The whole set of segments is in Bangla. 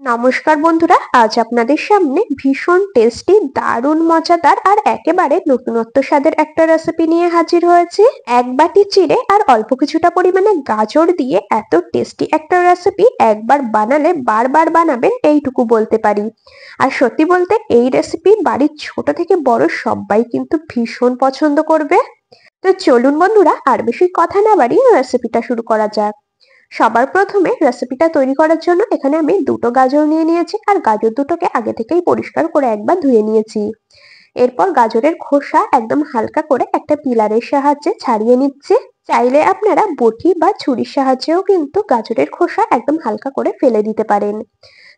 নমস্কার বন্ধুরা, আজ আপনাদের সামনে ভীষণ টেস্টি, দারুণ মজাদার আর একেবারে নতুনত্ব স্বাদের একটা রেসিপি নিয়ে হাজির হয়েছে। এক বাটি চিড়ে আর অল্প কিছুটা পরিমাণে গাজর দিয়ে এত টেস্টি একটা রেসিপি একবার বানালে বারবার বানাবেন এইটুকু বলতে পারি। আর সত্যি বলতে এই রেসিপি বাড়ির ছোট থেকে বড় সবাই কিন্তু ভীষণ পছন্দ করবে। তো চলুন বন্ধুরা, আর বেশি কথা না বাড়িয়ে রেসিপিটা শুরু করা যাক। সবার প্রথমে রেসিপিটা তৈরি করার জন্য এখানে আমি দুটো গাজর নিয়ে নিয়েছি আর গাজর দুটোকে আগে থেকেই পরিষ্কার করে একবার ধুয়ে নিয়েছি। এরপর গাজরের খোসা একদম হালকা করে একটা পিলারের সাহায্যে ছাড়িয়ে নিচ্ছি। চাইলে আপনারা বটি বা ছুরির সাহায্যেও কিন্তু গাজরের খোসা একদম হালকা করে ফেলে দিতে পারেন।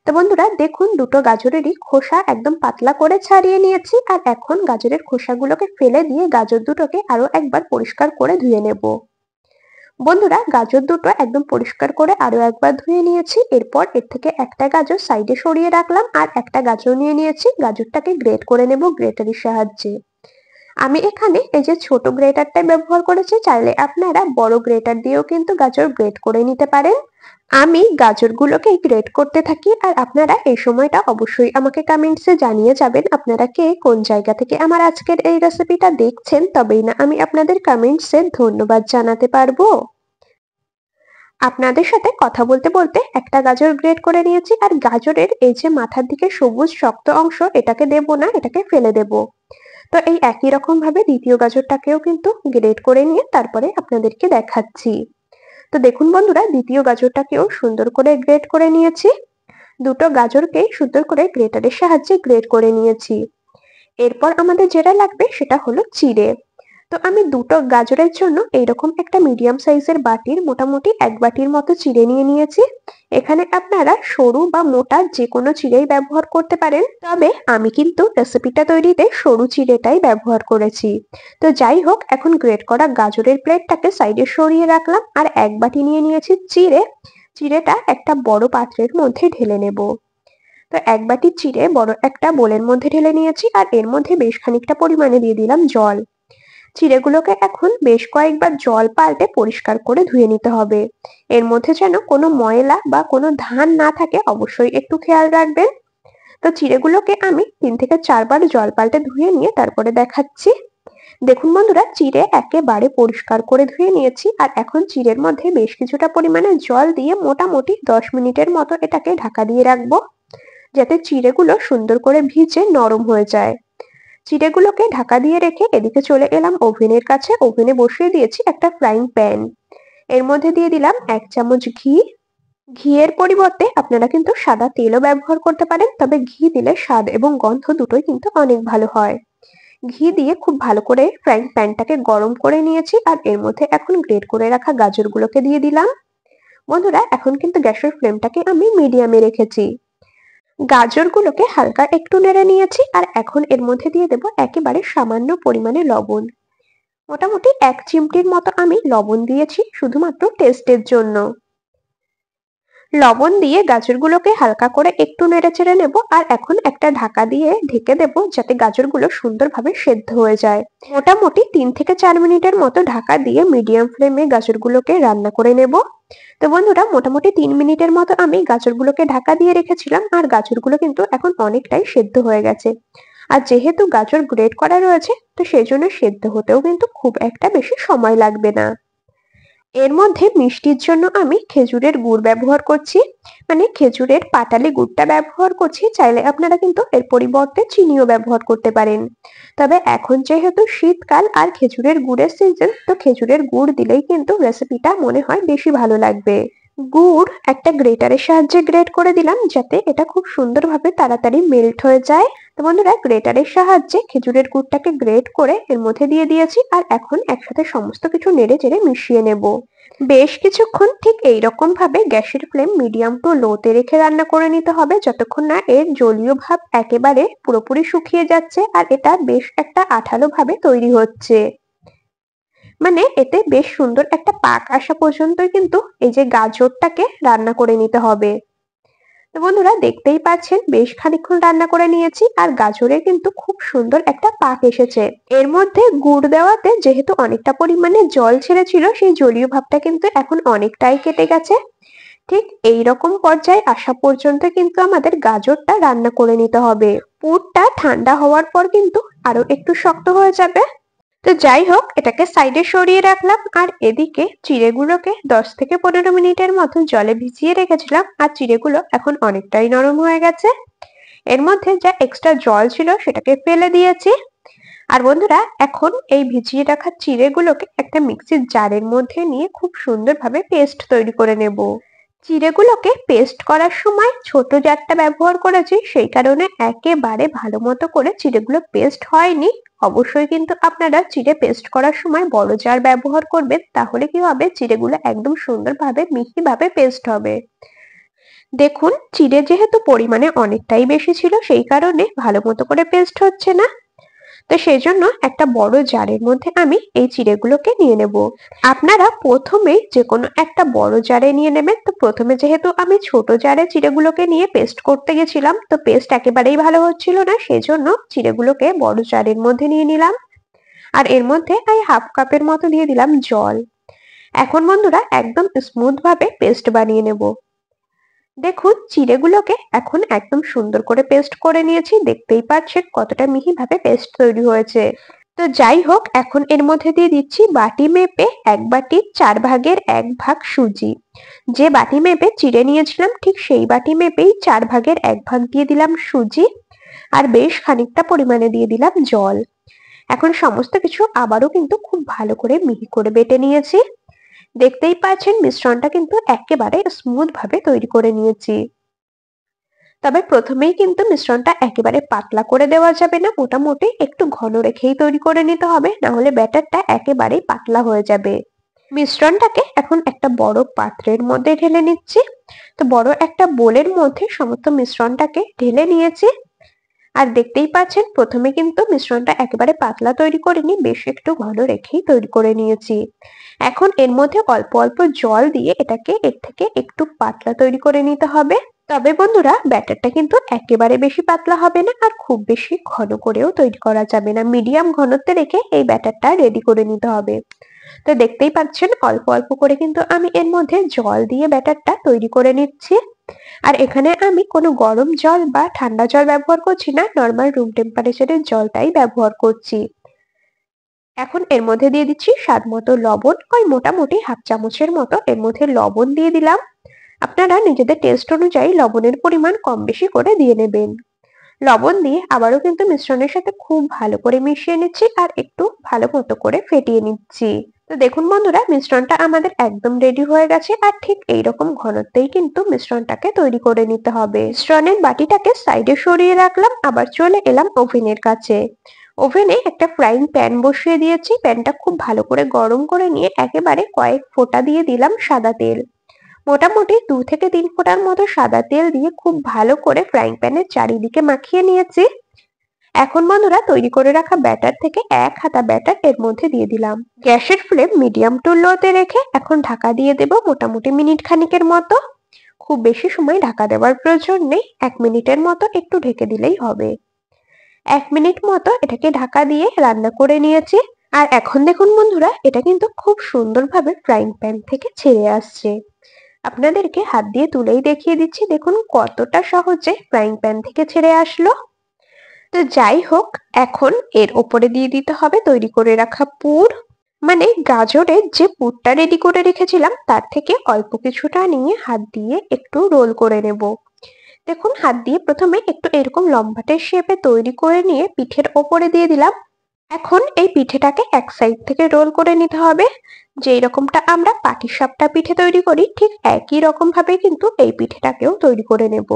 তো বন্ধুরা দেখুন, দুটো গাজরেরই খোসা একদম পাতলা করে ছাড়িয়ে নিয়েছি আর এখন গাজরের খোসাগুলোকে ফেলে দিয়ে গাজর দুটোকে আরো একবার পরিষ্কার করে ধুয়ে নেব। বন্ধুরা গাজর দুটো একদম পরিষ্কার করে আরো একবার ধুয়ে নিয়েছি। এরপর এর থেকে একটা গাজর সাইডে সরিয়ে রাখলাম আর একটা গাজর নিয়ে নিয়েছি। গাজরটাকে গ্রেট করে নেব গ্রেটারের সাহায্যে। আমি এখানে এই যে ছোট গ্রেটারটাই ব্যবহার করেছি, চাইলে আপনারা বড় গ্রেটার দিয়েও কিন্তু গাজর গ্রেট করে নিতে পারেন। আমি গাজরগুলোকে গ্রেট করতে থাকি আর আপনারা এই সময়টা অবশ্যই আমাকে কমেন্টসে জানিয়ে যাবেন আপনারা কে কোন জায়গা থেকে আমার আজকের এই রেসিপিটা দেখছেন, তবেই না আমি আপনাদের কমেন্টসে ধন্যবাদ জানাতে পারবো। আপনাদের সাথে কথা বলতে বলতে একটা গাজর গ্রেট করে নিয়েছি আর গাজরের এই যে মাথার দিকে সবুজ শক্ত অংশ, এটাকে দেব না, এটাকে ফেলে দেব। তো এই একই রকম ভাবে দ্বিতীয় গাজরটাকেও কিন্তু গ্রেট করে নিয়ে তারপরে আপনাদেরকে দেখাচ্ছি। তো দেখুন বন্ধুরা, দ্বিতীয় গাজরটাকেও সুন্দর করে গ্রেট করে নিয়েছি। দুটো গাজরকেই সুন্দর করে গ্রেটারের সাহায্যে গ্রেট করে নিয়েছি। এরপর আমাদের যেটা লাগবে সেটা হলো চিড়ে। তো আমি দুটো গাজরের জন্য এইরকম একটা মিডিয়াম সাইজের বাটির মোটামুটি এক বাটির মতো চিড়ে নিয়ে নিয়েছি। এখানে আপনারা সরু বা মোটা যে কোনো চিড়েই ব্যবহার করতে পারেন, তবে আমি কিন্তু রেসিপিটা তৈরিতে সরু চিড়েটাই ব্যবহার করেছি। তো যাই হোক, এখন গ্রেট করা গাজরের প্লেটটাকে সাইডে সরিয়ে রাখলাম আর এক বাটি নিয়ে নিয়েছি চিড়ে। চিড়েটা একটা বড় পাত্রের মধ্যে ঢেলে নেব। তো এক বাটি চিড়ে বড় একটা বোলের মধ্যে ঢেলে নিয়েছি আর এর মধ্যে বেশ খানিকটা পরিমাণে দিয়ে দিলাম জল। চিড়েগুলোকে এখন বেশ কয়েকবার জল পাল্টে পরিষ্কার করে ধুয়ে নিতে হবে। এর মধ্যে যেন কোনো ময়লা বা কোনো ধান না থাকে, অবশ্যই একটু খেয়াল রাখবেন। তো চিড়েগুলোকে আমি 3 থেকে 4 বার জল পাল্টে ধুয়ে নিয়ে তারপরে দেখাচ্ছি। দেখুন বন্ধুরা, চিড়ে একেবারে পরিষ্কার করে ধুয়ে নিয়েছি আর এখন চিড়ের মধ্যে বেশ কিছুটা পরিমাণে জল দিয়ে মোটামুটি 10 মিনিটের মতো এটাকে ঢাকা দিয়ে রাখবো, যাতে চিড়েগুলো সুন্দর করে ভিজে নরম হয়ে যায়। চিড়েগুলোকে ঢাকা দিয়ে রেখে এদিকে চলে এলাম ওভেনের কাছে। ওভেনে বসিয়ে দিয়েছি একটা ফ্রাইং প্যান। এর মধ্যে দিয়ে দিলাম 1 চামচ ঘি। ঘিয়ের পরিবর্তে আপনারা কিন্তু সাদা তেলও ব্যবহার করতে পারেন, তবে ঘি দিলে স্বাদ এবং গন্ধ দুটোই কিন্তু অনেক ভালো হয়। ঘি দিয়ে খুব ভালো করে ফ্রাইং প্যানটাকে গরম করে নিয়েছি আর এর মধ্যে এখন গ্রেট করে রাখা গাজরগুলোকে দিয়ে দিলাম। বন্ধুরা এখন কিন্তু গ্যাসের ফ্লেমটাকে আমি মিডিয়ামে রেখেছি। গাজরগুলোকে হালকা একটু নেড়ে নিয়েছি আর এখন এর মধ্যে দিয়ে দেব একেবারে সামান্য পরিমাণে লবণ। মোটামুটি 1 চিমটির মতো আমি লবণ দিয়েছি শুধুমাত্র টেস্টের জন্য। লবণ দিয়ে গাজরগুলোকে হালকা করে একটু নেড়েচেড়ে নেব আর এখন একটা ঢাকা দিয়ে ঢেকে দেব, যাতে গাজরগুলো সুন্দরভাবে সেদ্ধ হয়ে যায়। মোটামুটি 3 থেকে 4 মিনিটের মতো ঢাকা দিয়ে মিডিয়াম ফ্লেমে গাজরগুলোকে রান্না করে নেব। তো বন্ধুরা মোটামুটি 3 মিনিটের মতো আমি গাজরগুলোকে ঢাকা দিয়ে রেখেছিলাম আর গাজরগুলো কিন্তু এখন অনেকটাই সেদ্ধ হয়ে গেছে। আর যেহেতু গাজর গ্রেট করা রয়েছে, তো সেই জন্য সেদ্ধ হতেও কিন্তু খুব একটা বেশি সময় লাগবে না। এর মধ্যে মিষ্টির জন্য আমি খেজুরের গুড় ব্যবহার করছি, মানে খেজুরের পাটালি গুড়টা ব্যবহার করছি। চাইলে আপনারা কিন্তু এর পরিবর্তে চিনিও ব্যবহার করতে পারেন, তবে এখন যেহেতু শীতকাল আর খেজুরের গুড়ের সিজন, তো খেজুরের গুড় দিলেই কিন্তু রেসিপিটা মনে হয় বেশি ভালো লাগবে। গুড় একটা গ্রেটারের সাহায্যে গ্রেট করে দিলাম, যাতে এটা খুব সুন্দরভাবে তাড়াতাড়ি মেল্ট হয়ে যায়। তো বন্ধুরা গ্রেটারের সাহায্যে খেজুরের গুড়টাকে গ্রেট করে এর মধ্যে দিয়ে দিয়েছি আর এখন একসাথে সমস্ত কিছু নেড়ে চেড়ে মিশিয়ে নেব। বেশ কিছুক্ষণ ঠিক এইরকম ভাবে গ্যাসের ফ্লেম মিডিয়াম টু লোতে রেখে রান্না করে নিতে হবে, যতক্ষণ না এর জলীয় ভাব একেবারে পুরোপুরি শুকিয়ে যাচ্ছে আর এটা বেশ একটা আঠালো ভাবে তৈরি হচ্ছে। মানে এতে বেশ সুন্দর একটা পাক আসা পর্যন্ত কিন্তু এই যে গাজরটাকে রান্না করে নিতে হবে। তো বন্ধুরা দেখতেই পাচ্ছেন বেশ খানিকক্ষণ রান্না করে নিয়েছি আর গাজরে কিন্তু খুব সুন্দর একটা পাক এসেছে। এর মধ্যে গুড় দেওয়াতে যেহেতু অনেকটা পরিমাণে জল ছেড়েছিল, সেই জলীয় ভাবটা কিন্তু এখন অনেকটাই কেটে গেছে। ঠিক এই রকম পর্যায়ে আসা পর্যন্ত কিন্তু আমাদের গাজরটা রান্না করে নিতে হবে। পুরটা ঠান্ডা হওয়ার পর কিন্তু আরো একটু শক্ত হয়ে যাবে। তো যাই হোক, এটাকে সাইডে সরিয়ে রাখলাম আর এদিকে চিড়েগুলোকে 10 থেকে 15 মিনিটের মতো জলে ভিজিয়ে রেখেছিলাম আর চিড়েগুলো এখন অনেকটাই নরম হয়ে গেছে। এর মধ্যে যা এক্সট্রা জল ছিল সেটাকে ফেলে দিয়েছি। আর বন্ধুরা, এখন এই ভিজিয়ে রাখা চিড়েগুলোকে একটা মিক্সির জারের মধ্যে নিয়ে খুব সুন্দরভাবে পেস্ট তৈরি করে নেব। চিড়েগুলোকে পেস্ট করার সময় ছোট জারটা ব্যবহার করেছি, সেই কারণে একেবারে ভালো মতো করে চিড়েগুলো পেস্ট হয়নি। অবশ্যই কিন্তু আপনারা চিড়ে পেস্ট করার সময় বড় জার ব্যবহার করবেন, তাহলে কি হবে, চিড়েগুলো একদম সুন্দরভাবে মিহিভাবে পেস্ট হবে। দেখুন, চিড়ে যেহেতু পরিমাণে অনেকটাই বেশি ছিল, সেই কারণে ভালো মতো করে পেস্ট হচ্ছে না। তো সেই জন্য একটা বড় জারের মধ্যে আমি এই চিড়েগুলোকে নিয়ে নেব। আপনারা প্রথমেই যে কোনো একটা বড় জারে নিয়ে নেবেন। তো প্রথমে যেহেতু আমি ছোট জারে চিড়েগুলোকে নিয়ে পেস্ট করতে গেছিলাম, তো পেস্ট একেবারেই ভালো হচ্ছিল না, সেজন্য চিড়েগুলোকে বড় জারের মধ্যে নিয়ে নিলাম। আর এর মধ্যে আমি হাফ কাপের মতো দিয়ে দিলাম জল। এখন বন্ধুরা, একদম স্মুথ ভাবে পেস্ট বানিয়ে নেব। দেখুন, চিড়েগুলোকে এখন একদম সুন্দর করে পেস্ট করে নিয়েছি। দেখতেই পাচ্ছেন কতটা মিহিভাবে পেস্ট তৈরি হয়েছে। তো যাই হোক, এখন এর মধ্যে দিয়ে দিচ্ছি বাটি মেপে 1 বাটির 4 ভাগের 1 ভাগ সুজি। যে বাটি মেপে চিড়ে নিয়েছিলাম ঠিক সেই বাটি মেপেই 4 ভাগের 1 ভাগ দিয়ে দিলাম সুজি। আর বেশ খানিকটা পরিমাণে দিয়ে দিলাম জল। এখন সমস্ত কিছু আবারও কিন্তু খুব ভালো করে মিহি করে বেটে নিয়েছি। দেখতেই পাচ্ছেন মিশ্রণটা কিন্তু একেবারে স্মুথ ভাবে তৈরি করে নিয়েছি। তবে প্রথমেই কিন্তু মিশ্রণটা একেবারে পাতলা করে দেওয়া যাবে না, মোটামুটি একটু ঘন রেখেই তৈরি করে নিতে হবে, না হলে ব্যাটারটা একেবারেই পাতলা হয়ে যাবে। মিশ্রণটাকে এখন একটা বড় পাত্রের মধ্যে ঢেলে নিচ্ছি। তো বড় একটা বোলের মধ্যে সমস্ত মিশ্রণটাকে ঢেলে নিয়েছি। আর দেখতেই পাচ্ছেন প্রথমে কিন্তু মিশ্রণটা একেবারে পাতলা তৈরি করিনি, বেশ একটু ঘন রেখেই তৈরি করে নিয়েছি। এখন এর মধ্যে অল্প অল্প জল দিয়ে এটাকে এর থেকে একটু পাতলা তৈরি করে নিতে হবে। তবে বন্ধুরা, ব্যাটারটা কিন্তু একেবারে বেশি পাতলা হবে না আর খুব বেশি ঘন করেও তৈরি করা যাবে না, মিডিয়াম ঘনত্বে রেখে এই ব্যাটারটা রেডি করে নিতে হবে। তো দেখতেই পাচ্ছেন অল্প অল্প করে কিন্তু আমি এর মধ্যে জল দিয়ে ব্যাটারটা তৈরি করে নিচ্ছি। আর এখানে আমি কোনো গরম জল বা ঠান্ডা জল ব্যবহার করছি না, নর্মাল রুম টেম্পারেচারের জলটাই ব্যবহার করছি। এখন এর মধ্যে দিয়ে দিচ্ছি স্বাদ মতো লবণ, ওই মোটামুটি হাফ চামচের মতো এর মধ্যে লবণ দিয়ে দিলাম। আপনারা নিজেদের টেস্ট অনুযায়ী লবণের পরিমাণ কম বেশি করে দিয়ে নেবেন। লবণ দিয়ে আবারও কিন্তু মিশ্রণের সাথে খুব ভালো করে মিশিয়ে নিচ্ছি আর একটু ভালো মতো করে ফেটিয়ে নিচ্ছি। তো দেখুন বন্ধুরা, মিশ্রণটা আমাদের একদম রেডি হয়ে গেছে আর ঠিক এইরকম ঘনত্বেই কিন্তু মিশ্রণটাকে তৈরি করে নিতে হবে। মিশ্রণের বাটিটাকে সাইডে সরিয়ে রাখলাম, আবার চলে এলাম ওভেনের কাছে। ওভেনে একটা ফ্রাইং প্যান বসিয়ে দিয়েছি। প্যানটা খুব ভালো করে গরম করে নিয়ে একেবারে কয়েক ফোঁটা দিয়ে দিলাম সাদা তেল। মোটামুটি 2 থেকে 3 ফোঁটার মতো সাদা তেল দিয়ে খুব ভালো করে ফ্রাইং প্যানের চারিদিকে মাখিয়ে নিয়েছি। এখন বন্ধুরা, তৈরি করে রাখা ব্যাটার থেকে 1 হাতা ব্যাটার এর মধ্যে দিয়ে দিলাম। গ্যাসের ফ্লেম মিডিয়াম টু লোতে রেখে এখন ঢাকা দিয়ে দেব মোটামুটি মিনিট খানিকের মতো। খুব বেশি সময় ঢাকা দেওয়ার প্রয়োজন নেই, 1 মিনিটের মতো একটু ঢেকে দিলেই হবে। 1 মিনিট মতো এটাকে ঢাকা দিয়ে রান্না করে নিয়েছি। আর এখন দেখুন বন্ধুরা, এটা কিন্তু খুব সুন্দরভাবে ফ্রাইং প্যান থেকে ছেড়ে আসছে। আপনাদেরকে হাত দিয়ে তুলেই দেখিয়ে দিচ্ছি, দেখুন কতটা সহজে ফ্রাইং প্যান থেকে ছেড়ে আসলো। তো যাই হোক, এখন এর ওপরে দিয়ে দিতে হবে তৈরি করে রাখা পুর। মানে গাজরের যে পুরটা রেডি করে রেখেছিলাম তার থেকে অল্প কিছুটা নিয়ে হাত দিয়ে একটু রোল করে নেব। দেখুন, হাত দিয়ে প্রথমে একটু এরকম লম্বাটে শেপে তৈরি করে নিয়ে পিঠের ওপরে দিয়ে দিলাম। এখন এই পিঠেটাকে এক সাইড থেকে রোল করে নিতে হবে। যেই রকমটা আমরা পাটিসাপটা পিঠে তৈরি করি ঠিক একই রকম ভাবে কিন্তু এই পিঠেটাকেও তৈরি করে নেব।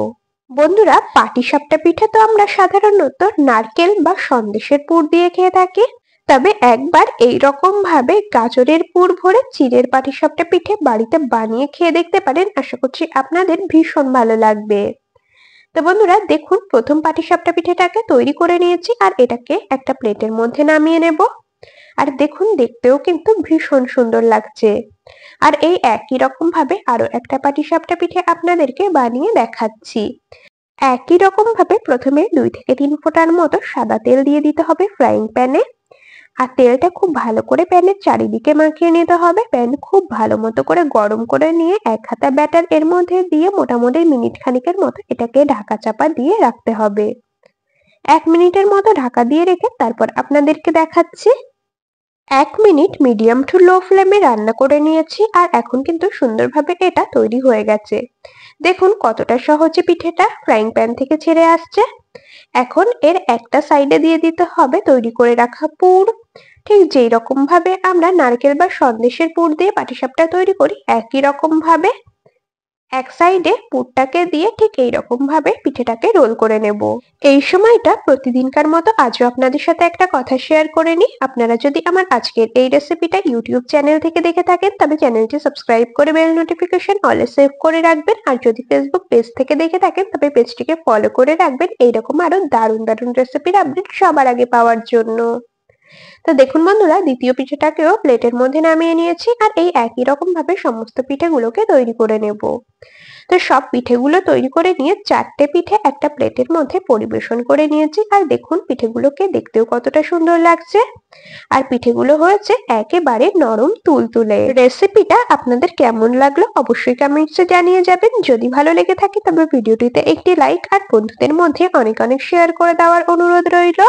বন্ধুরা, পাটিসাপটা পিঠে তো আমরা সাধারণত নারকেল বা সন্দেশের পুর দিয়ে খেয়ে থাকি। তবে একবার এই রকম ভাবে গাজরের পুর ভরে চিড়ের পাটিসাপটা পিঠে বাড়িতে বানিয়ে খেয়ে দেখতে পারেন, আশা করছি আপনাদের ভীষণ ভালো লাগবে। তো বন্ধুরা, দেখুন প্রথম পাটিসাপটা পিঠেটাকে তৈরি করে নিয়েছি আর এটাকে একটা প্লেটের মধ্যে নামিয়ে নেব। আর দেখুন, দেখতেও কিন্তু ভীষণ সুন্দর লাগছে। আর এই একই রকম ভাবে আরো একটা পাটিসাপটা পিঠে আপনাদেরকে বানিয়ে দেখাচ্ছি। একই রকম ভাবে প্রথমে 2 থেকে 3 ফোঁটার মতো সাদা তেল দিয়ে দিতে হবে ফ্রাইং প্যানে। আর তেলটা খুব ভালো করে প্যানের চারিদিকে মাখিয়ে নিতে হবে। প্যান খুব ভালো মতো করে গরম করে নিয়ে 1 হাতা ব্যাটার এর মধ্যে দিয়ে মোটামুটি মিনিট খানিকের মতো এটাকে ঢাকা চাপা দিয়ে রাখতে হবে। 1 মিনিটের মতো ঢাকা দিয়ে রেখে তারপর আপনাদেরকে দেখাচ্ছি। 1 মিনিট মিডিয়াম টু লো ফ্লেমে রান্না করে নিয়েছি আর এখন কিন্তু সুন্দরভাবে এটা তৈরি হয়ে গেছে। দেখুন কতটা সহজে পিঠেটা ফ্রাইং প্যান থেকে ছেড়ে আসছে। এখন এর একটা সাইডে দিয়ে দিতে হবে তৈরি করে রাখা পুর। ঠিক যেই রকম ভাবে আমরা নারকেল বা সন্দেশের পুর দিয়ে পাটিসাপটা তৈরি করি একই রকম ভাবে এক সাইডে পুরটাকে দিয়ে ঠিক এইরকম ভাবে পিঠেটাকে রোল করে নেব। এই সময়টা প্রতিদিনকার মতো আজও আপনাদের সাথে একটা কথা শেয়ার করে নিই। আপনারা যদি আমার আজকের এই রেসিপিটা ইউটিউব চ্যানেল থেকে দেখে থাকেন তবে চ্যানেলটি সাবস্ক্রাইব করে বেল নোটিফিকেশন অলে সেভ করে রাখবেন। আর যদি ফেসবুক পেজ থেকে দেখে থাকেন তবে পেজটিকে ফলো করে রাখবেন এইরকম আরো দারুণ দারুণ রেসিপির আপডেট সবার আগে পাওয়ার জন্য। তো দেখুন বন্ধুরা, দ্বিতীয় পিঠেটাকেও প্লেটের মধ্যে নামিয়ে নিয়েছি আর এই একই রকম ভাবে সমস্ত পিঠেগুলোকে তৈরি করে নেব। তো সব পিঠেগুলো তৈরি করে নিয়ে 4টে পিঠে একটা প্লেটের মধ্যে পরিবেশন করে নিয়েছি। আর দেখুন পিঠেগুলোকে দেখতেও কতটা সুন্দর লাগছে আর পিঠেগুলো হয়েছে একেবারে নরম তুলতুলে। রেসিপিটা আপনাদের কেমন লাগলো অবশ্যই কমেন্টসে জানিয়ে যাবেন। যদি ভালো লেগে থাকে তবে ভিডিওটিতে একটি লাইক আর বন্ধুদের মধ্যে অনেক অনেক শেয়ার করে দেওয়ার অনুরোধ রইল।